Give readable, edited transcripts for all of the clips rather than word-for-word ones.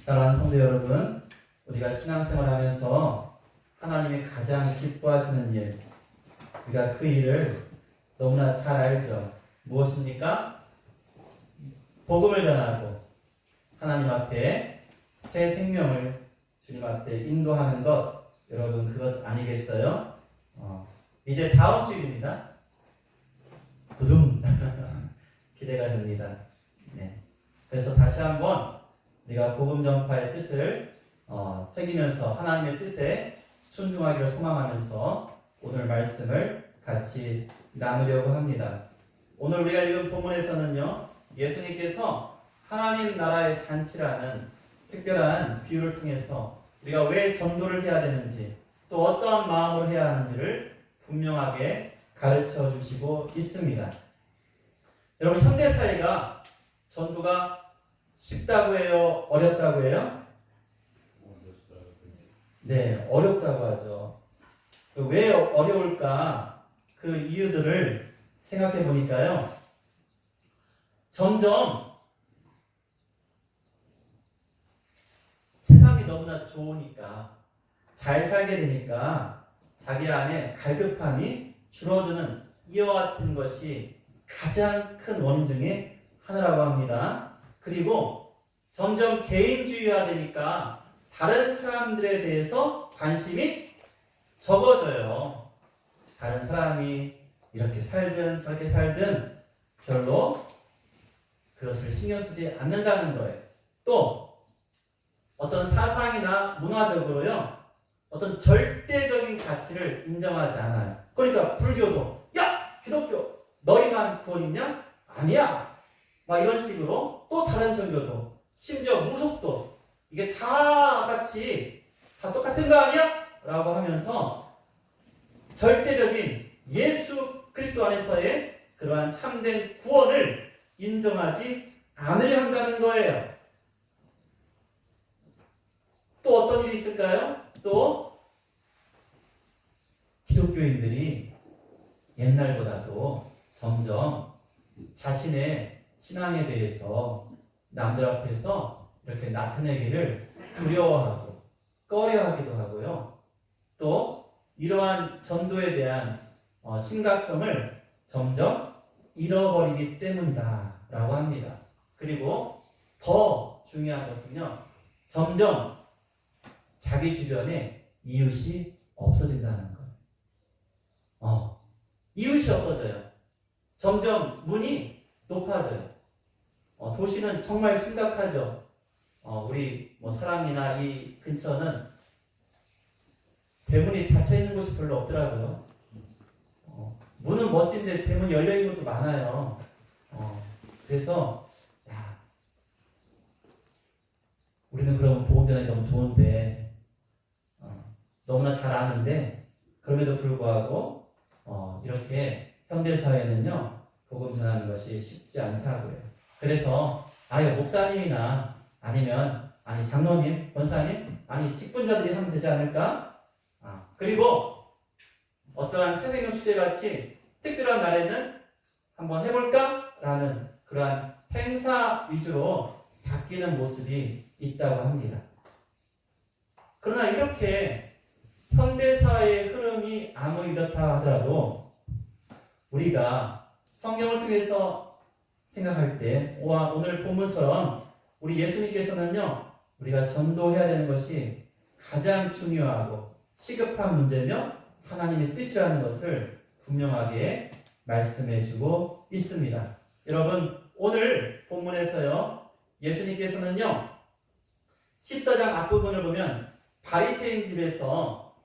사랑하는 성도 여러분, 우리가 신앙생활하면서 하나님이 가장 기뻐하시는 일, 우리가 그 일을 너무나 잘 알죠. 무엇입니까? 복음을 전하고 하나님 앞에 새 생명을 주님 앞에 인도하는 것, 여러분 그것 아니겠어요? 이제 다음 주일입니다. 두둥 기대가 됩니다. 네. 그래서 다시 한번 우리가 복음 전파의 뜻을 새기면서 하나님의 뜻에 순종하기를 소망하면서 오늘 말씀을 같이 나누려고 합니다. 오늘 우리가 읽은 본문에서는요, 예수님께서 하나님 나라의 잔치라는 특별한 비유를 통해서 우리가 왜 전도를 해야 되는지, 또 어떠한 마음으로 해야 하는지를 분명하게 가르쳐 주시고 있습니다. 여러분, 현대사회가 전도가 쉽다고 해요? 어렵다고 해요? 네, 어렵다고 하죠. 왜 어려울까? 그 이유들을 생각해 보니까요, 점점 세상이 너무나 좋으니까, 잘 살게 되니까 자기 안에 갈급함이 줄어드는 이와 같은 것이 가장 큰 원인 중에 하나라고 합니다. 그리고 점점 개인주의화되니까 다른 사람들에 대해서 관심이 적어져요. 다른 사람이 이렇게 살든 저렇게 살든 별로 그것을 신경 쓰지 않는다는 거예요. 또 어떤 사상이나 문화적으로요, 어떤 절대적인 가치를 인정하지 않아요. 그러니까 불교도, 야! 기독교 너희만 구원 있냐? 아니야! 막 이런 식으로, 또 다른 종교도, 심지어 무속도, 이게 다 같이 다 똑같은 거 아니야? 라고 하면서 절대적인 예수 그리스도 안에서의 그러한 참된 구원을 인정하지 않으려 한다는 거예요. 또 어떤 일이 있을까요? 또 기독교인들이 옛날보다도 점점 자신의 신앙에 대해서 남들 앞에서 이렇게 나타내기를 두려워하고 꺼려하기도 하고요. 또 이러한 전도에 대한 심각성을 점점 잃어버리기 때문이다 라고 합니다. 그리고 더 중요한 것은요, 점점 자기 주변에 이웃이 없어진다는 거예요. 이웃이 없어져요. 점점 문이 높아져요. 도시는 정말 심각하죠. 우리 사랑이나 이 근처는 대문이 닫혀 있는 곳이 별로 없더라고요. 문은 멋진데 대문이 열려 있는 것도 많아요. 그래서 우리는 그러면 복음 전하기 너무 좋은데, 너무나 잘 아는데 그럼에도 불구하고 이렇게 현대 사회는요, 복음 전하는 것이 쉽지 않다고요. 그래서 목사님이나 아니면 장로님, 권사님, 직분자들이 하면 되지 않을까? 그리고 어떠한 새생명 축제같이 특별한 날에는 한번 해볼까? 라는 그러한 행사 위주로 바뀌는 모습이 있다고 합니다. 그러나 이렇게 현대사회의 흐름이 아무리 이렇다 하더라도 우리가 성경을 통해서 생각할 때, 오늘 본문처럼 우리 예수님께서는요, 우리가 전도해야 되는 것이 가장 중요하고 시급한 문제며 하나님의 뜻이라는 것을 분명하게 말씀해주고 있습니다. 여러분, 오늘 본문에서요, 예수님께서는요, 14장 앞부분을 보면 바리새인 집에서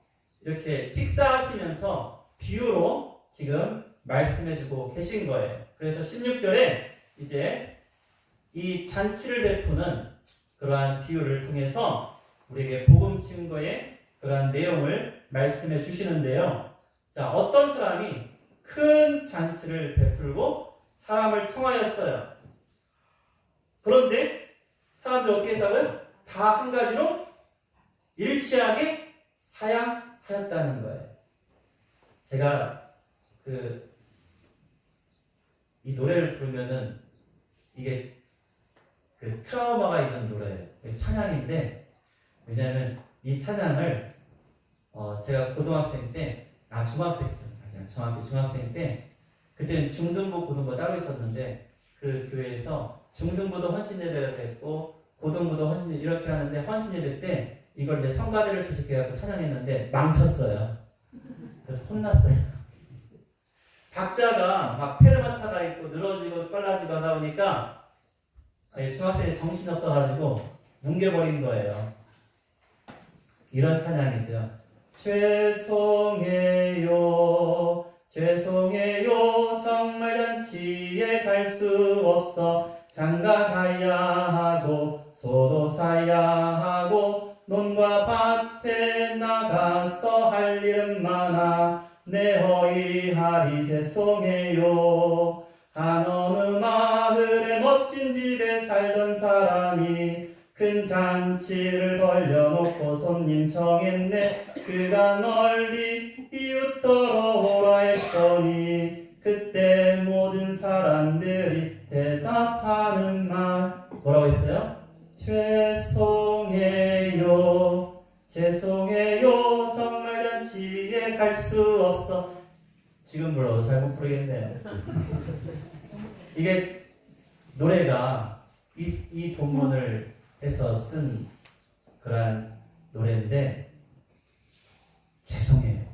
이렇게 식사하시면서 비유로 지금 말씀해주고 계신 거예요. 그래서 16절에 이제 이 잔치를 베푸는 그러한 비유를 통해서 우리에게 복음 증거의 그러한 내용을 말씀해 주시는데요. 자, 어떤 사람이 큰 잔치를 베풀고 사람을 청하였어요. 그런데 사람들이 어떻게 했다고요? 다 한 가지로 일치하게 사양하였다는 거예요. 제가 이 노래를 부르면은 이게 트라우마가 있는 노래예요. 찬양인데, 왜냐하면 이 찬양을 제가 고등학생 때, 중학생 때, 맞아요. 정확히 중학생 때, 그때는 중등부, 고등부 따로 있었는데 그 교회에서 중등부도 헌신예배가 됐고 고등부도 헌신예배 이렇게 하는데 헌신예배 때 이걸 이제 성가대를 조직해갖고 찬양했는데 망쳤어요. 그래서 혼났어요. 박자가 막 페르마타가 있고 늘어지고 빨라지고 하다 보니까 중학생이 정신이 없어가지고 뭉개버린 거예요. 이런 찬양이 있어요. 죄송해요, 죄송해요, 정말 잔치에 갈 수 없어. 장가 가야 하고 소도 사야 하고 논과 밭에 나가서 할 일은 많아. 내 허이하리 죄송해요. 한 어느 마을에 멋진 집에 살던 사람이 큰 잔치를 벌려놓고 손님 정했네. 그가 널리 이웃더러 오라 했더니 그때 모든 사람들이 대답하는 말 뭐라고 했어요? 죄송해요, 죄송해요, 정말 잔치에 갈 수 없어. 지금 불러도 잘 못 부르겠네요. 이게 노래가 이 본문을 해서 쓴 그러한 노래인데, 죄송해요,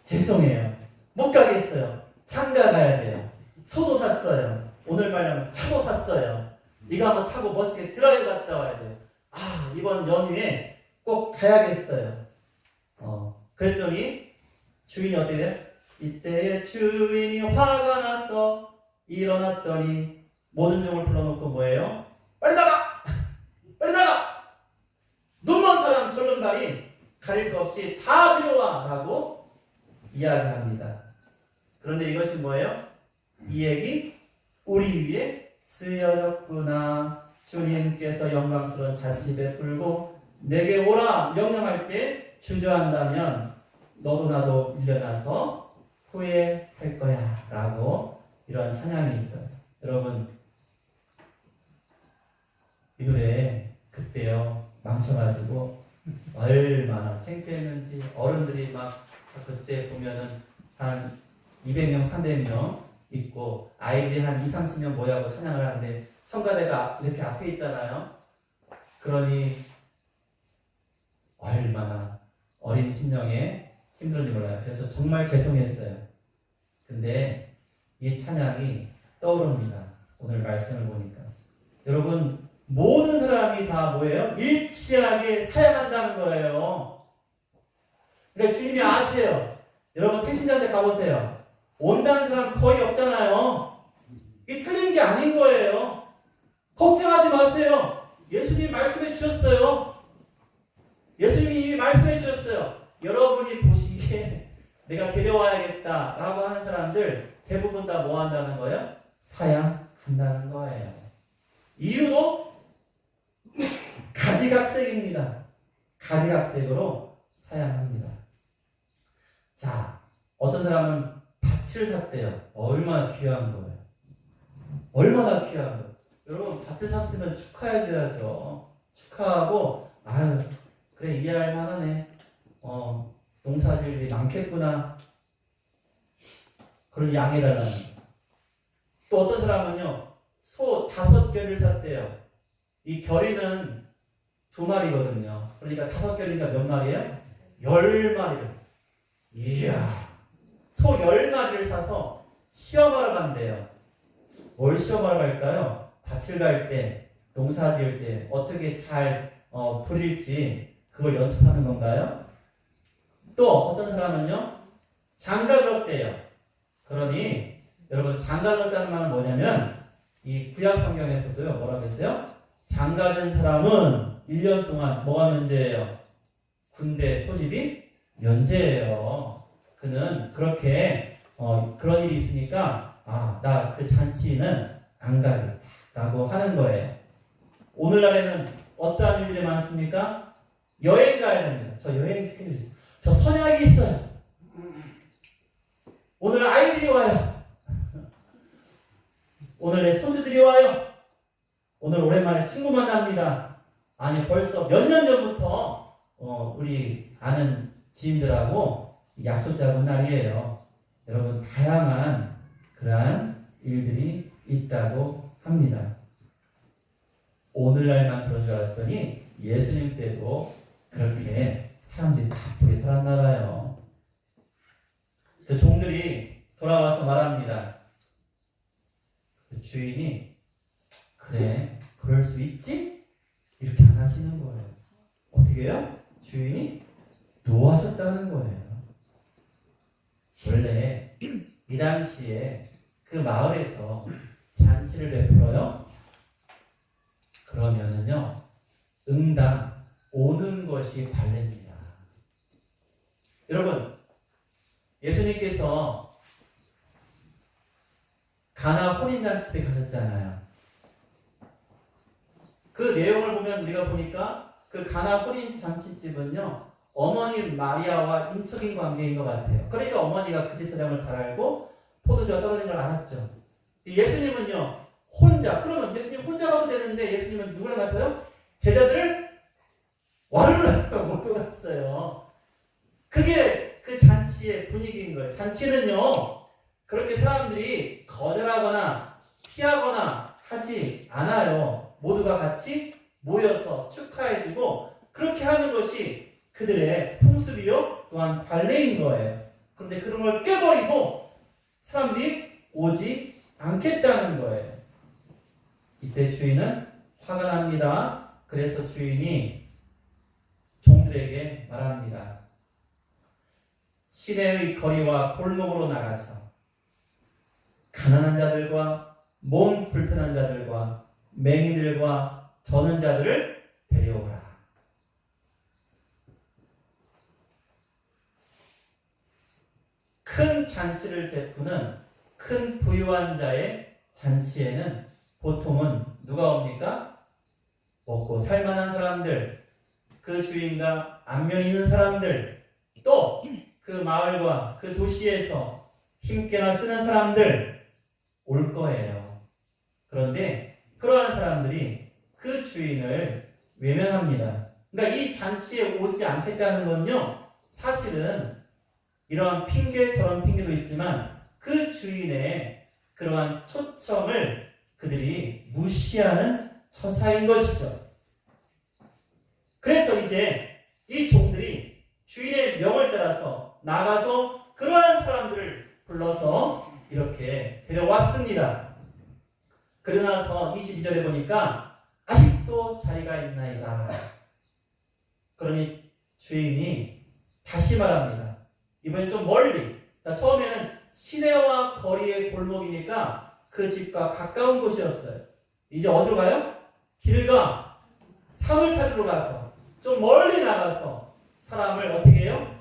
죄송해요, 못 가겠어요, 장가 가야 돼요, 소도 샀어요, 오늘 말하면 차도 샀어요, 이거 한번 타고 멋지게 드라이브 갔다 와야 돼요. 이번 연휴에 꼭 가야겠어요. 그랬더니 주인이 어떻게 돼요? 이때에 주인이 화가 나서 일어났더니 모든 종을 불러놓고 뭐예요? 빨리 나가! 빨리 나가! 눈먼 사람 절름발이 가릴 것 없이 다 들어와! 라고 이야기합니다. 그런데 이것이 뭐예요? 이 얘기 우리 위에 쓰여졌구나. 주님께서 영광스러운 잔치 베풀고 내게 오라 명령할 때 주저한다면 너도 나도 밀려나서 후회할 거야 라고 이런 찬양이 있어요. 여러분, 이 노래 그때요 망쳐가지고 얼마나 창피했는지. 어른들이 막 그때 보면은 한 200명 300명 있고 아이들이 한 2, 30명 모여서 찬양을 하는데 성가대가 이렇게 앞에 있잖아요. 그러니 얼마나 어린 심령에 힘들었는지 몰라요. 그래서 정말 죄송했어요. 근데 이 찬양이 떠오릅니다. 오늘 말씀을 보니까. 여러분, 모든 사람이 다 뭐예요? 일치하게 사양한다는 거예요. 그러니까 주님이 아세요. 여러분 태신자한테 가보세요. 온다는 사람 거의 없잖아요. 이게 틀린 게 아닌 거예요. 걱정하지 마세요. 예수님 말씀해 주셨어요. 예수님이 이미 말씀해 주셨어요. 여러분이 보시기에 내가 데려와야겠다 라고 하는 사람들 대부분 다 뭐 한다는 거예요? 사양한다는 거예요. 이유도 가지각색입니다. 가지각색으로 사양합니다. 자, 어떤 사람은 밭을 샀대요. 얼마나 귀한 거예요. 얼마나 귀한 거예요. 여러분, 밭을 샀으면 축하해줘야죠. 축하하고, 아유, 그래, 이해할 만하네. 농사질 일이 많겠구나. 그런 양해달라는. 또 어떤 사람은요, 소 5결을 샀대요. 이 결이는 2마리거든요. 그러니까 5결이니까 몇 마리예요? 10마리를. 이야, 소 10마리를 사서 시험하러 간대요. 뭘 시험하러 갈까요? 밭을 갈 때, 농사 지을 때 어떻게 잘 부릴지 그걸 연습하는 건가요? 또 어떤 사람은요, 장가 들었대요. 그러니 여러분, 장가 들었다는 말은 뭐냐면 이 구약 성경에서도요 뭐라고 했어요? 장가 든 사람은 1년 동안 뭐가 면제예요? 군대 소집이 면제예요. 그는 그렇게 그런 일이 있으니까 나 그 잔치는 안 가겠다 라고 하는 거예요. 오늘날에는 어떠한 일들이 많습니까? 여행 가야 됩니다. 저 여행 스케줄 있어요. 저 선약이 있어요. 오늘 아이들이 와요. 오늘 내 손주들이 와요. 오늘 오랜만에 친구 만납니다. 아니 벌써 몇 년 전부터 우리 아는 지인들하고 약속 잡은 날이에요. 여러분 다양한 그러한 일들이 있다고 합니다. 오늘날만 그런 줄 알았더니 예수님 때도 그렇게 사람들이 바쁘게 살았나 봐요. 그 종들이 돌아와서 말합니다. 그 주인이 그래 그럴 수 있지? 이렇게 안 하시는 거예요. 어떻게 해요? 주인이 놓아섰다는 거예요. 원래 이 당시에 그 마을에서 잔치를 베풀어요. 그러면은요 응당 오는 것이 관례입니다. 여러분 예수님께서 가나 혼인잔치 때 가셨잖아요. 그 내용을 보면 우리가 보니까 그 가나 혼인잔치집은요 어머니 마리아와 인적인 관계인 것 같아요. 그러니까 어머니가 그 집사람을 잘 알고 포도주가 떨어진 걸 알았죠. 예수님은요 혼자, 그러면 예수님 혼자 가도 되는데 예수님은 누구랑 갔어요? 제자들을 와르르 몰고 갔어요. 그게 그 잔치의 분위기인 거예요. 잔치는요 그렇게 사람들이 거절하거나 피하거나 하지 않아요. 모두가 같이 모여서 축하해주고 그렇게 하는 것이 그들의 풍습이요 또한 관례인 거예요. 그런데 그런 걸 깨버리고 사람들이 오지 않겠다는 거예요. 이때 주인은 화가 납니다. 그래서 주인이 종들에게 말합니다. 시내의 거리와 골목으로 나가서 가난한 자들과 몸 불편한 자들과 맹인들과 저는 자들을 데려오라. 큰 잔치를 베푸는 큰 부유한 자의 잔치에는 보통은 누가 옵니까? 먹고 살만한 사람들, 그 주인과 안면 있는 사람들, 또 그 마을과 그 도시에서 힘께나 쓰는 사람들 올 거예요. 그런데 그러한 사람들이 그 주인을 외면합니다. 그러니까 이 잔치에 오지 않겠다는 건요, 사실은 이러한 핑계 저런 핑계도 있지만 그 주인의 그러한 초청을 그들이 무시하는 처사인 것이죠. 그래서 이제 이 종들이 주인의 명을 따라서 나가서 그러한 사람들을 불러서 이렇게 데려왔습니다. 그러고 나서 22절에 보니까 아직도 자리가 있나이다. 그러니 주인이 다시 말합니다. 이번엔 좀 멀리. 자, 처음에는 시내와 거리의 골목이니까 그 집과 가까운 곳이었어요. 이제 어디로 가요? 길가 사물탑으로 가서 좀 멀리 나가서 사람을 어떻게 해요?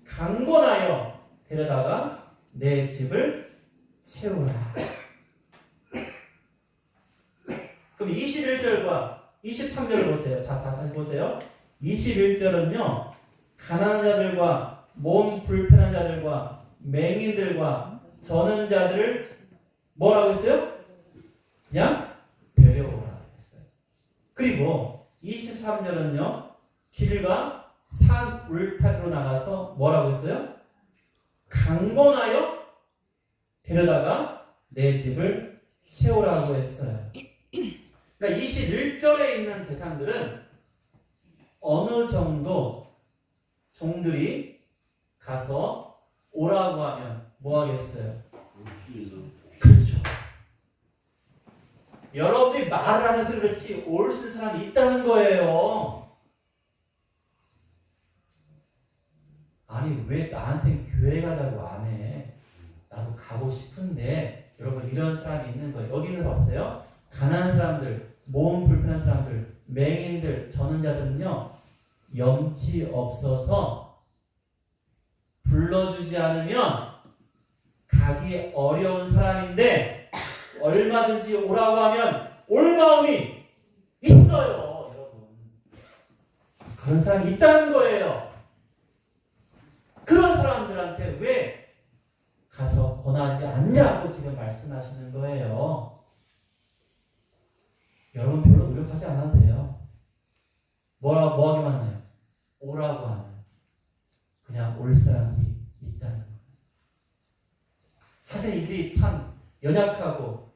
강권하여 데려다가 내 집을 채우라. 그럼 21절과 23절을 보세요. 자, 다시 보세요. 21절은요, 가난한 자들과 몸 불편한 자들과 맹인들과 저는 자들을 뭐라고 했어요? 그냥 데려오라 했어요. 그리고 23절은요, 길과 산 울타리로 나가서 뭐라고 했어요? 강권하여 데려다가 내 집을 채우라고 했어요. 그러니까 21절에 있는 대상들은 어느 정도 종들이 가서 오라고 하면 뭐 하겠어요? 그렇죠. 여러분들이 말을 안 해서 그렇지 올 수 있는 사람이 있다는 거예요. 아니 왜 나한테 교회 가자고 안 해? 나도 가고 싶은데. 여러분 이런 사람이 있는 거예요. 여기 있는 거 보세요. 가난한 사람들, 몸 불편한 사람들, 맹인들, 저는 자들은요 염치 없어서 불러주지 않으면 가기 어려운 사람인데 얼마든지 오라고 하면 올 마음이 있어요. 여러분 그런 사람이 있다는 거예요. 그런 사람들한테 왜 가서 권하지 않냐고 지금 말씀하시는 거예요. 여러분 별로 노력하지 않아도 돼요. 뭐 하기만 해요? 오라고 하는, 그냥 올 사람들이 있다는 거예요. 사실 이들이 참 연약하고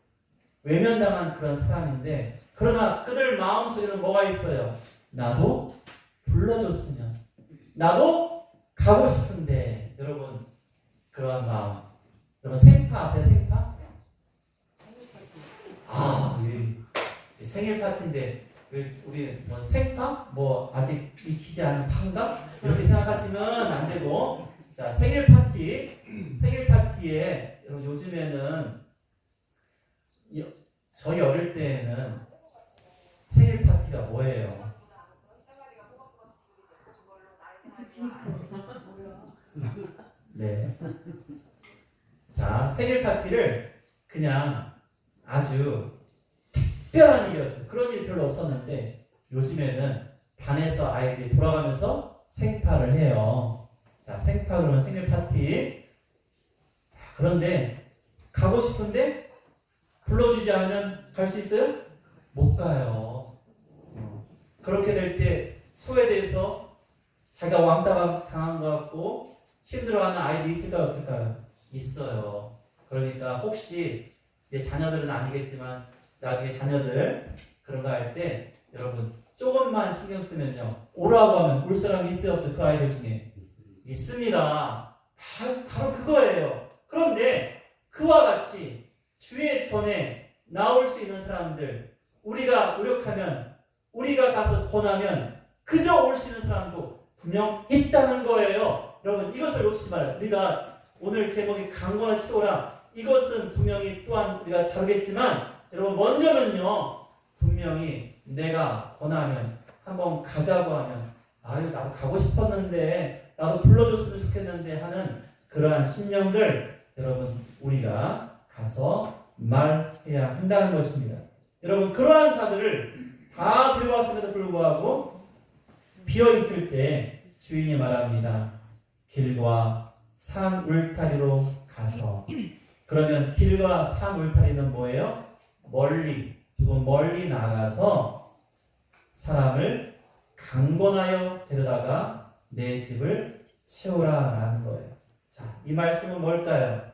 외면당한 그런 사람인데, 그러나 그들 마음속에는 뭐가 있어요? 나도 불러줬으면, 나도 가고 싶은데. 여러분, 그러한 마음. 여러분, 생파 아세요? 생파? 생일 파티인데 우리 뭐 생파? 뭐 아직 익히지 않은 파인가? 이렇게 생각하시면 안 되고, 자, 생일 파티에 여러분, 요즘에는 저희 어릴 때에는 생일 파티가 뭐예요? 네. 자, 생일 파티를 그냥 아주 특별한 일이었어요. 그런 일 별로 없었는데, 요즘에는 반에서 아이들이 돌아가면서 생파를 해요. 자, 생파 그러면 생일 파티. 그런데 가고 싶은데 불러주지 않으면 갈 수 있어요? 못 가요. 그렇게 될 때 소외돼서 자기가 왕따 당한 것 같고 힘들어하는 아이들이 있을까요? 없을까요? 있어요. 그러니까 혹시 내 자녀들은 아니겠지만 나중에 자녀들 그런 거 할 때 여러분 조금만 신경 쓰면요, 오라고 하면 올 사람이 있어요? 없어요? 그 아이들 중에 있습니다. 바로 그거예요. 그런데 그와 같이 주의 전에 나올 수 있는 사람들, 우리가 노력하면, 우리가 가서 권하면 그저 올 수 있는 사람도 분명 있다는 거예요. 여러분, 이것을 놓치지 말아요. 우리가 오늘 제목이 강권을 채우라, 이것은 분명히 또한 우리가 다루겠지만, 여러분, 먼저는요, 분명히 내가 권하면, 한번 가자고 하면, 아유, 나도 가고 싶었는데, 나도 불러줬으면 좋겠는데 하는 그러한 심령들, 여러분, 우리가 가서 말해야 한다는 것입니다. 여러분, 그러한 자들을 다 데려왔음에도 불구하고 비어있을 때 주인이 말합니다. 길과 산 울타리로 가서. 그러면 길과 산 울타리는 뭐예요? 조금 멀리 나가서 사람을 강권하여 데려다가 내 집을 채우라라는 거예요. 자, 이 말씀은 뭘까요?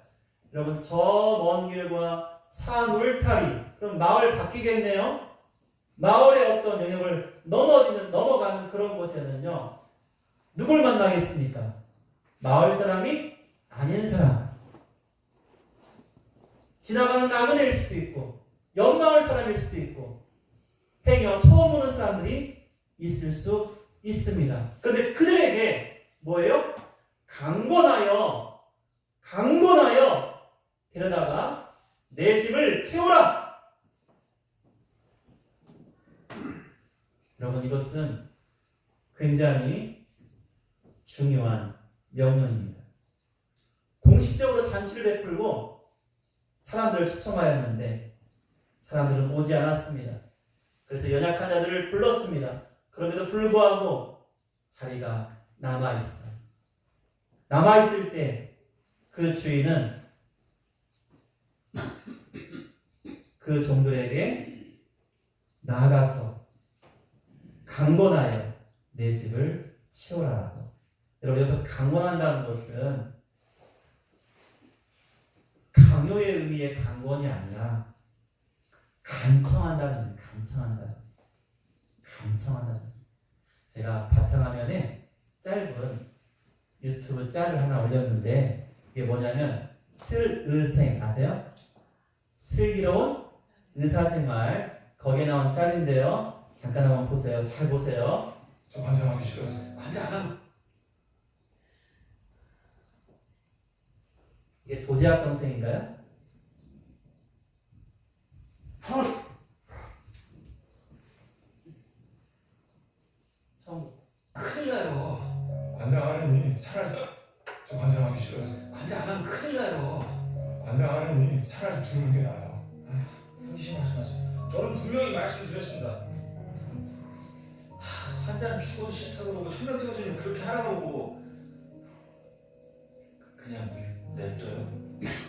여러분, 저 먼 길과 산 울타리, 그럼 마을 바뀌겠네요. 마을의 어떤 영역을 넘어가는 그런 곳에는요, 누굴 만나겠습니까? 마을 사람이 아닌 사람, 지나가는 나그네일 수도 있고 옆마을 사람일 수도 있고 행여 처음 오는 사람들이 있을 수 있습니다. 그런데 그들에게 뭐예요? 강권하여 데려다가 내 집을 채우라. 여러분, 이것은 굉장히 중요한 명령입니다. 공식적으로 잔치를 베풀고 사람들을 초청하였는데 사람들은 오지 않았습니다. 그래서 연약한 자들을 불렀습니다. 그럼에도 불구하고 자리가 남아있어요. 남아있을 때 그 주인은 그 종들에게 나아가서 강권하여 내 집을 채우라고. 여러분, 여기서 강권한다는 것은 강요의 의미의 강권이 아니라 간청한다는 의미예요. 간청한다는. 제가 바탕화면에 짧은 유튜브 짤을 하나 올렸는데, 이게 뭐냐면 슬의생 아세요? 슬기로운 의사생활, 거기에 나온 짤인데요. 잠깐 한번 보세요. 잘 보세요. 저 관장하기 싫어서. 관장 안 하면. 이게 도지학 선생인가요? 큰일 나요. 관장 안 하니 차라리 저 관장하기 싫어서. 관장 안 하면 큰일 나요. 관장 안 하니 차라리 죽는 게 나아요. 의심하지 마세요. 저는 분명히 말씀드렸습니다. 환자는 죽어도 싫다 그러고 천명 교수님 그렇게 하라고 그러고 그냥 냅둬요.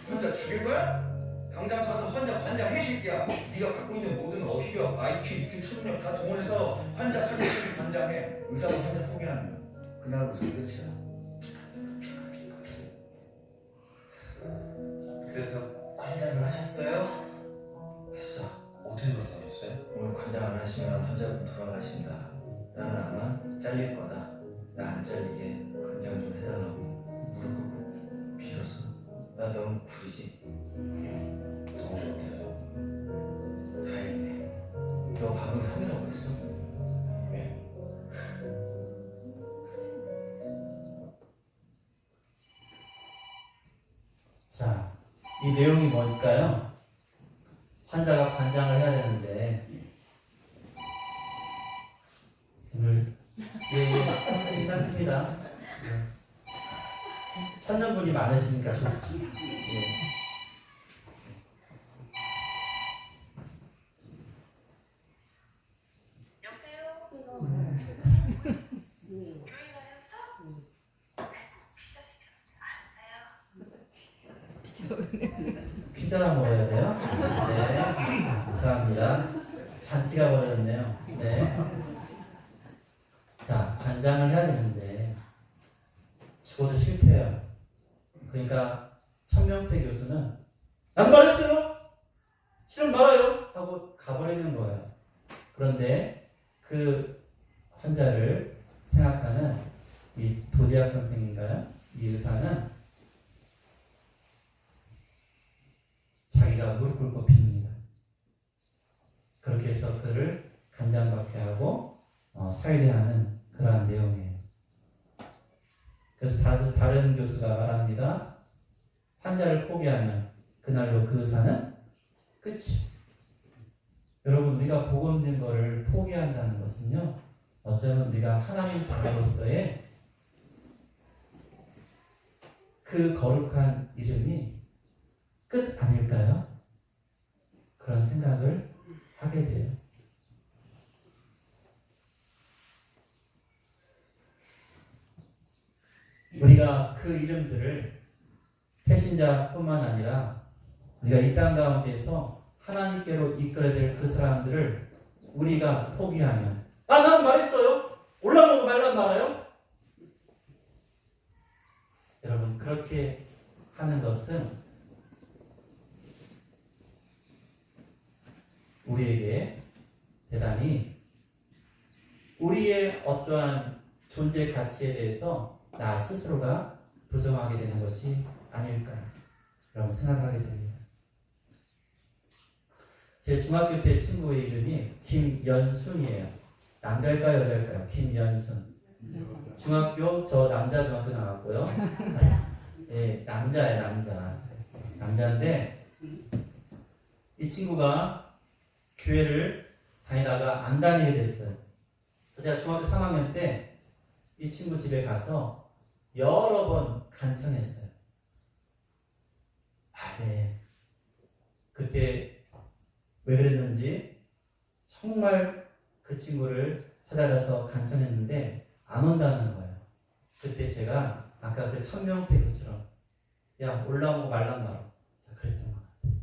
환자 죽일 거야? 당장 가서 환자 관장해 새끼야. 네가 갖고 있는 모든 어휘력, IQ, EQ, 초능력 다 동원해서 환자 설득해서 관장해. 의사가 환자 포기하면 그날부터 끝이야. 그래서 관장을 하셨어요? 했어. 어떻게 그러셨어요? 오늘 관장 안 하시면 환자분 돌아가신다. 나는 아마 잘릴 거다. 나 안 잘리게 관장 좀 해달라고 무릎 꿇고 빌었어. 나 너무 구리지? 너무 좋대요. 다행이네. 너 방금 형이라고 했어? 왜? 자, 이 내용이 뭘까요? 환자가 관장을 해야 되는데 오늘 괜찮습니다. 찾는 분이 많으시니까 좋지. 예. 여보세요? 교회 다녔어? 피자 시켰는데 알았어요. 피자 먹어야 돼요? 네, 감사합니다. 잔치가 벌어졌네요. 네. 자, 관장을 해야 되는데 죽어도 실패해요. 그러니까 천명태 교수는 나도 말했어요. 실은 말아요. 하고 가버리는 거예요. 그런데 그 환자를 생각하는 이 도지학 선생인가요? 이 의사는 자기가 무릎 꿇고 빕니다. 그렇게 해서 그를 간장받게 하고 살해하는 그러한 내용이에요. 그래서 다른 교수가 말합니다. 환자를 포기하면 그날로 그 의사는 끝이. 여러분, 우리가 복음 증거를 포기한다는 것은요, 어쩌면 우리가 하나님 자녀로서의 그 거룩한 이름이 끝 아닐까요? 그런 생각을 하게 돼요. 우리가 그 이름들을 태신자뿐만 아니라 우리가 이 땅 가운데서 하나님께로 이끌어야 될 그 사람들을 우리가 포기하면 나는 말했어요. 올라오고 말란 말아요. 여러분, 그렇게 하는 것은 우리에게 대단히 우리의 어떠한 존재 가치에 대해서 나 스스로가 부정하게 되는 것이 아닐까 라고 생각하게 됩니다. 제 중학교 때 친구의 이름이 김연순이에요. 남자일까요, 여자일까요? 김연순. 저 남자 중학교 나왔고요. 네, 남자예요, 남자. 남자인데 이 친구가 교회를 다니다가 안 다니게 됐어요. 제가 중학교 3학년 때 이 친구 집에 가서 여러 번 간청했어요. 네. 그때 왜 그랬는지 정말 그 친구를 찾아가서 간청했는데 안 온다는 거예요. 그때 제가 아까 그 천명태 교수처럼 야, 올라오고 말란 말로 그랬던 것 같아요.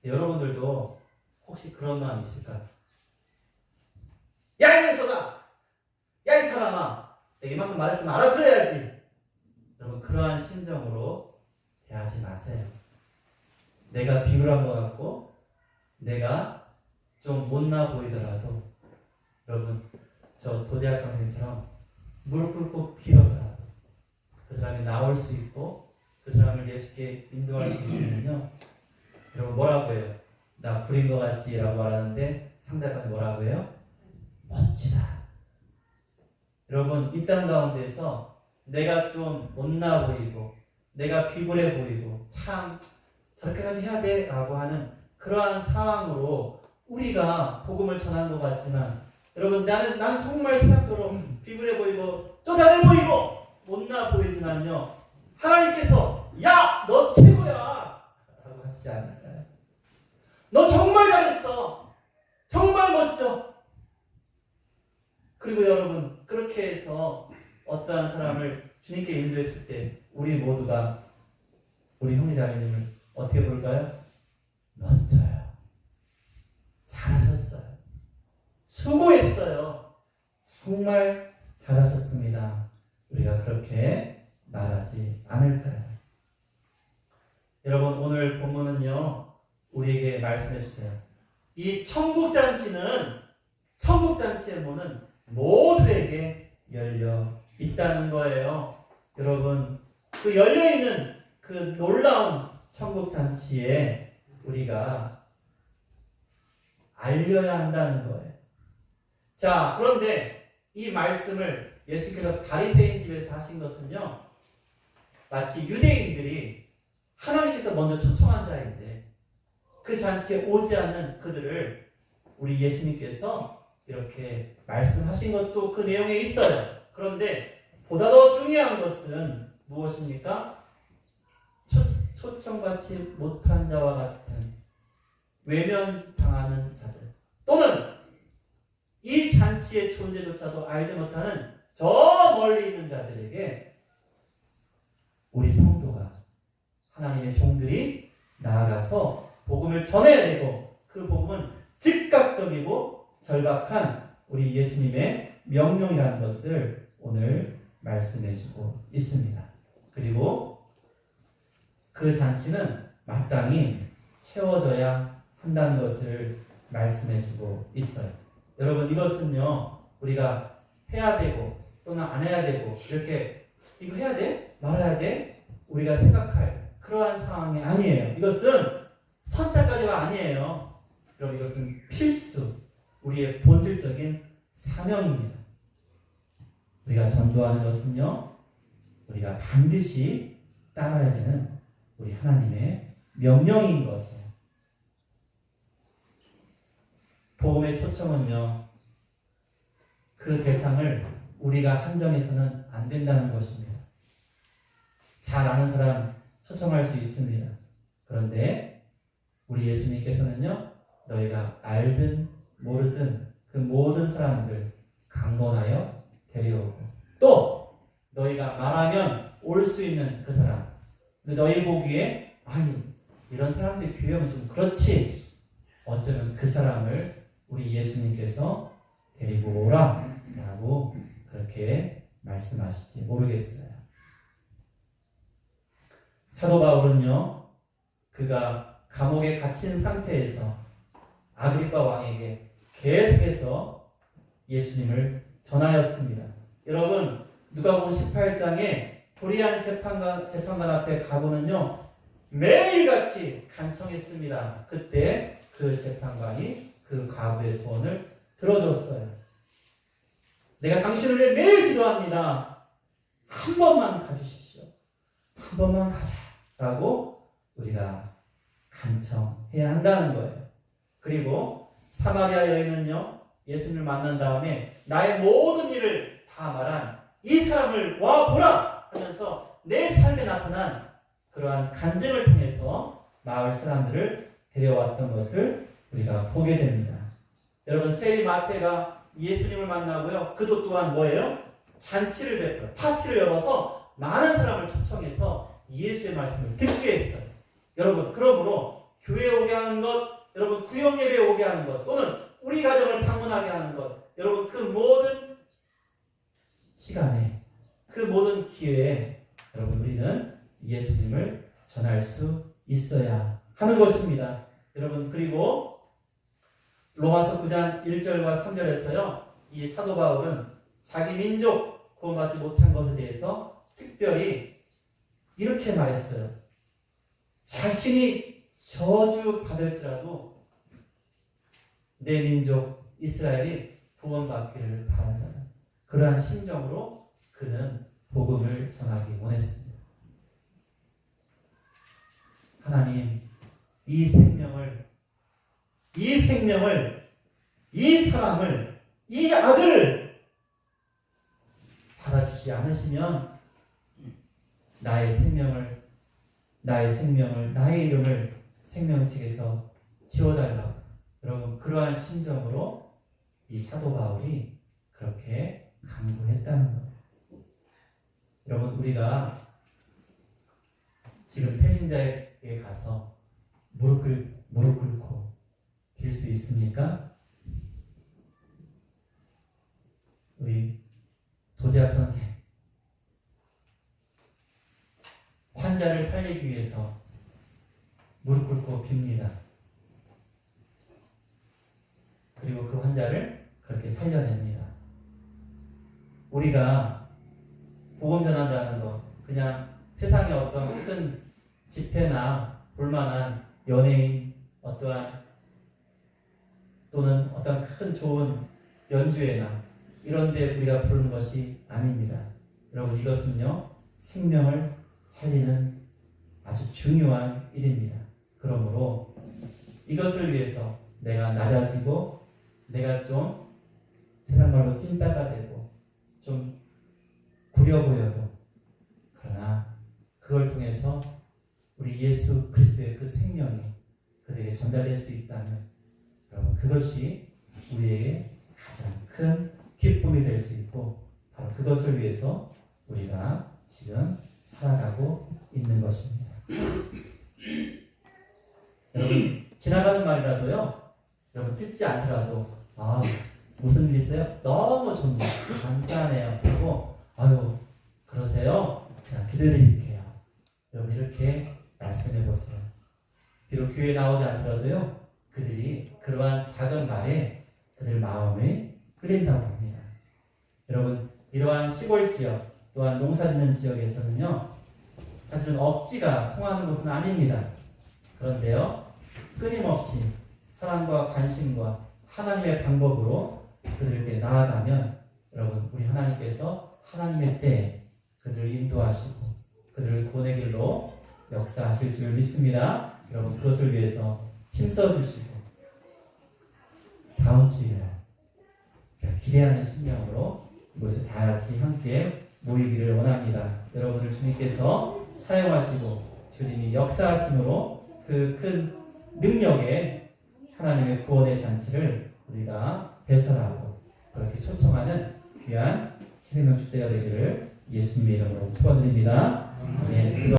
여러분들도 혹시 그런 마음 있을까요? 야, 이 녀석아! 야, 이 사람아! 내가 이만큼 말했으면 알아들어야지! 여러분, 그러한 심정으로 대하지 마세요. 내가 비굴한 것 같고 내가 좀 못나 보이더라도 여러분, 저 도재학 선생님처럼 무릎 꿇고 빌어서라도 그 사람이 나올 수 있고 그 사람을 예수께 인도할 수 있으면요, 여러분 뭐라고 해요? 나 불인 것 같지? 라고 말하는데 상대방이 뭐라고 해요? 멋지다. 여러분, 이 땅 가운데서 내가 좀 못나 보이고 내가 비굴해 보이고 참 저렇게까지 해야 돼? 라고 하는 그러한 상황으로 우리가 복음을 전한 것 같지만 여러분, 나는 정말 세상처럼 비굴해 보이고 쪼잔해 보이고 못나 보이지만요, 하나님께서 야! 너 최고야! 라고 하시지 않을까요? 너 정말 잘했어! 정말 멋져! 그리고 여러분, 그렇게 해서 어떠한 사람을 주님께 인도했을 때 우리 모두가 우리 형제자매님을 어떻게 볼까요? 멋져요. 잘하셨어요. 수고했어요. 정말 잘하셨습니다. 우리가 그렇게 말하지 않을까요? 여러분, 오늘 본문은요, 우리에게 말씀해 주세요. 이 천국잔치의 문은 모두에게 열려 있다는 거예요. 여러분, 그 열려있는 그 놀라운 천국잔치에 우리가 알려야 한다는 거예요. 자, 그런데 이 말씀을 예수께서 바리새인 집에서 하신 것은요, 마치 유대인들이 하나님께서 먼저 초청한 자인데 그 잔치에 오지 않는 그들을 우리 예수님께서 이렇게 말씀하신 것도 그 내용에 있어요. 그런데 보다 더 중요한 것은 무엇입니까? 초청받지 못한 자와 같은 외면당하는 자들, 또는 이 잔치의 존재조차도 알지 못하는 저 멀리 있는 자들에게 우리 성도가, 하나님의 종들이 나아가서 복음을 전해야 되고, 그 복음은 즉각적이고 절박한 우리 예수님의 명령이라는 것을 오늘 말씀해주고 있습니다. 그리고 그 잔치는 마땅히 채워져야 한다는 것을 말씀해주고 있어요. 여러분, 이것은요, 우리가 해야 되고 또는 안 해야 되고, 이렇게 이거 해야 돼? 말아야 돼? 우리가 생각할 그러한 상황이 아니에요. 이것은 선택까지가 아니에요. 여러분, 이것은 필수, 우리의 본질적인 사명입니다. 우리가 전도하는 것은요, 우리가 반드시 따라야 되는 우리 하나님의 명령인 것이에요. 복음의 초청은요, 그 대상을 우리가 한정해서는 안 된다는 것입니다. 잘 아는 사람 초청할 수 있습니다. 그런데 우리 예수님께서는요, 너희가 알든 모르든 그 모든 사람들 강론하여 데려오고, 또 너희가 말하면 올 수 있는 그 사람, 근데 너희 보기에 아니 이런 사람들 교회 오면 좀 그렇지, 어쩌면 그 사람을 우리 예수님께서 데리고 오라 라고 그렇게 말씀하실지 모르겠어요. 사도 바울은요, 그가 감옥에 갇힌 상태에서 아그리빠 왕에게 계속해서 예수님을 전하였습니다. 여러분, 누가복음 18장에 불의한 재판관 앞에 가보는요, 매일같이 간청했습니다. 그때 그 재판관이 그 과부의 소원을 들어줬어요. 내가 당신을 위해 매일 기도합니다. 한 번만 가주십시오. 한 번만 가자 라고 우리가 간청해야 한다는 거예요. 그리고 사마리아 여인은요, 예수님을 만난 다음에 나의 모든 일을 다 말한 이 사람을 와 보라 하면서 내 삶에 나타난 그러한 간증을 통해서 마을 사람들을 데려왔던 것을 우리가 보게 됩니다. 여러분, 세리 마태가 예수님을 만나고요, 그도 또한 뭐예요? 잔치를 베풀어 파티를 열어서 많은 사람을 초청해서 예수의 말씀을 듣게 했어요. 여러분, 그러므로 교회에 오게 하는 것, 여러분 구역 예배에 오게 하는 것, 또는 우리 가정을 방문하게 하는 것, 여러분 그 모든 시간에, 그 모든 기회에 여러분 우리는 예수님을 전할 수 있어야 하는 것입니다. 여러분, 그리고 로마서 9장 1절과 3절에서요, 이 사도 바울은 자기 민족 구원받지 못한 것에 대해서 특별히 이렇게 말했어요. 자신이 저주받을지라도 내 민족 이스라엘이 구원받기를 바란다는 그러한 심정으로 그는 복음을 전하기 원했습니다. 하나님, 이 생명을, 이 사람을, 이 아들을 받아주지 않으시면 나의 생명을, 나의 이름을 생명책에서 지워달라고. 여러분, 그러한 심정으로 이 사도 바울이 그렇게 강구했다는 거예요. 여러분, 우리가 지금 폐신자에게 가서 무릎 꿇고 빌 수 있습니까? 우리 도재학 선생, 환자를 살리기 위해서 무릎 꿇고 빕니다. 그리고 그 환자를 그렇게 살려냅니다. 우리가 복음 전한다는 거, 그냥 세상에 어떤 큰 집회나 볼만한 연예인, 어떠한 또는 어떤 큰 좋은 연주회나 이런 데 우리가 부르는 것이 아닙니다. 여러분, 이것은요, 생명을 살리는 아주 중요한 일입니다. 그러므로 이것을 위해서 내가 낮아지고 내가 좀 세상 말로 찐따가 되고 좀 구려 보여도, 그러나 그걸 통해서 우리 예수 그리스도의 그 생명이 그들에게 전달될 수 있다면, 여러분, 그것이 우리에게 가장 큰 기쁨이 될 수 있고, 바로 그것을 위해서 우리가 지금 살아가고 있는 것입니다. 여러분, 지나가는 말이라도요, 여러분 듣지 않더라도 무슨 일 있어요? 너무 좋네요. 감사하네요. 그리고 그러세요? 제가 기도해 드릴게요. 여러분, 이렇게 말씀해 보세요. 비록 교회에 나오지 않더라도요, 그들이 그러한 작은 말에 그들 마음이 끌린다고 합니다. 여러분, 이러한 시골 지역 또한 농사 짓는 지역에서는요, 사실은 억지가 통하는 것은 아닙니다. 그런데요, 끊임없이 사랑과 관심과 하나님의 방법으로 그들에게 나아가면, 여러분, 우리 하나님께서 하나님의 때에 그들을 인도하시고 그들을 구원의 길로 역사하실 줄 믿습니다. 여러분, 그것을 위해서 힘써 주시고 다음 주일에 기대하는 심령으로 이곳에 다 같이 함께 모이기를 원합니다. 여러분을 주님께서 사용하시고 주님이 역사하심으로 그 큰 능력의 하나님의 구원의 잔치를 우리가 배설하고 그렇게 초청하는 귀한 신생명 축제가 되기를 예수님의 이름으로 축원드립니다. 네.